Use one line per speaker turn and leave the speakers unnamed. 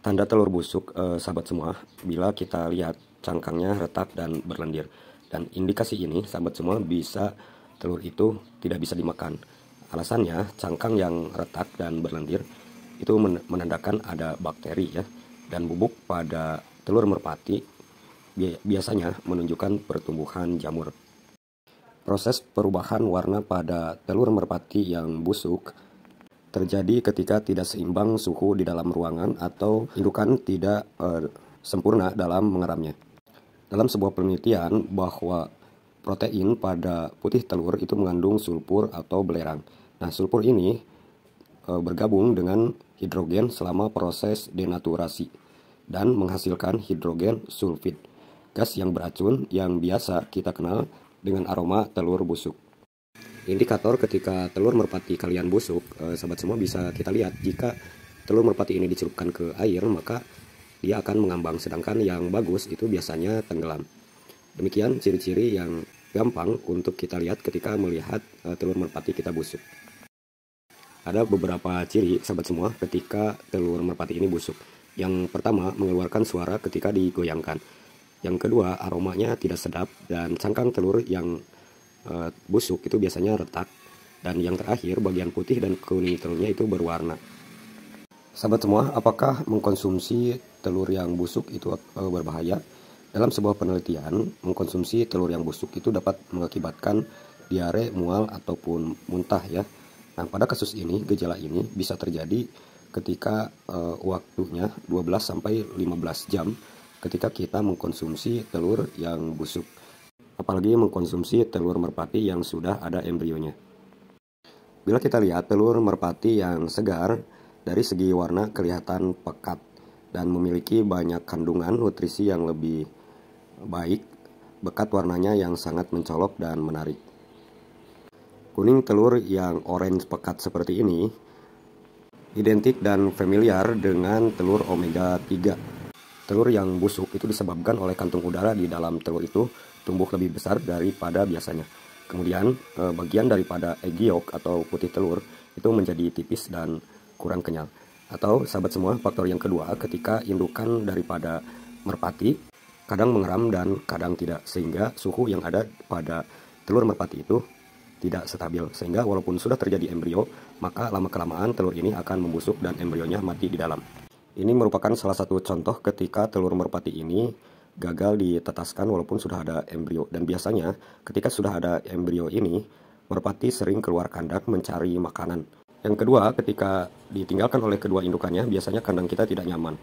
Tanda telur busuk, sahabat semua, bila kita lihat cangkangnya retak dan berlendir. Dan indikasi ini, sahabat semua, bisa telur itu tidak bisa dimakan. Alasannya, cangkang yang retak dan berlendir itu menandakan ada bakteri ya. Dan bubuk pada telur merpati biasanya menunjukkan pertumbuhan jamur. Proses perubahan warna pada telur merpati yang busuk terjadi ketika tidak seimbang suhu di dalam ruangan atau indukan tidak sempurna dalam mengeramnya. Dalam sebuah penelitian bahwa protein pada putih telur itu mengandung sulfur atau belerang. Nah, sulfur ini bergabung dengan hidrogen selama proses denaturasi dan menghasilkan hidrogen sulfid, gas yang beracun yang biasa kita kenal dengan aroma telur busuk. Indikator ketika telur merpati kalian busuk, sahabat semua, bisa kita lihat jika telur merpati ini dicelupkan ke air, maka dia akan mengambang, sedangkan yang bagus itu biasanya tenggelam. Demikian ciri-ciri yang gampang untuk kita lihat ketika melihat telur merpati kita busuk. Ada beberapa ciri, sahabat semua, ketika telur merpati ini busuk. Yang pertama, mengeluarkan suara ketika digoyangkan. Yang kedua, aromanya tidak sedap, dan cangkang telur yang busuk itu biasanya retak. Dan yang terakhir, bagian putih dan kuning telurnya itu berwarna. Sahabat semua, apakah mengkonsumsi telur yang busuk itu berbahaya? Dalam sebuah penelitian, mengkonsumsi telur yang busuk itu dapat mengakibatkan diare, mual, ataupun muntah ya. Nah, pada kasus ini, gejala ini bisa terjadi ketika waktunya 12-15 jam ketika kita mengkonsumsi telur yang busuk. Apalagi mengkonsumsi telur merpati yang sudah ada embrionya. Bila kita lihat telur merpati yang segar, dari segi warna kelihatan pekat dan memiliki banyak kandungan nutrisi yang lebih baik, pekat warnanya yang sangat mencolok dan menarik. Kuning telur yang orange pekat seperti ini identik dan familiar dengan telur omega 3. Telur yang busuk itu disebabkan oleh kantung udara di dalam telur itu tumbuh lebih besar daripada biasanya. Kemudian bagian daripada egg yolk atau putih telur itu menjadi tipis dan kurang kenyal. Atau sahabat semua, faktor yang kedua, ketika indukan daripada merpati kadang mengeram dan kadang tidak, sehingga suhu yang ada pada telur merpati itu tidak stabil, sehingga walaupun sudah terjadi embrio, maka lama-kelamaan telur ini akan membusuk dan embrionya mati di dalam. Ini merupakan salah satu contoh ketika telur merpati ini gagal ditetaskan walaupun sudah ada embrio. Dan biasanya ketika sudah ada embrio ini, merpati sering keluar kandang mencari makanan. Yang kedua, ketika ditinggalkan oleh kedua indukannya, biasanya kandang kita tidak nyaman.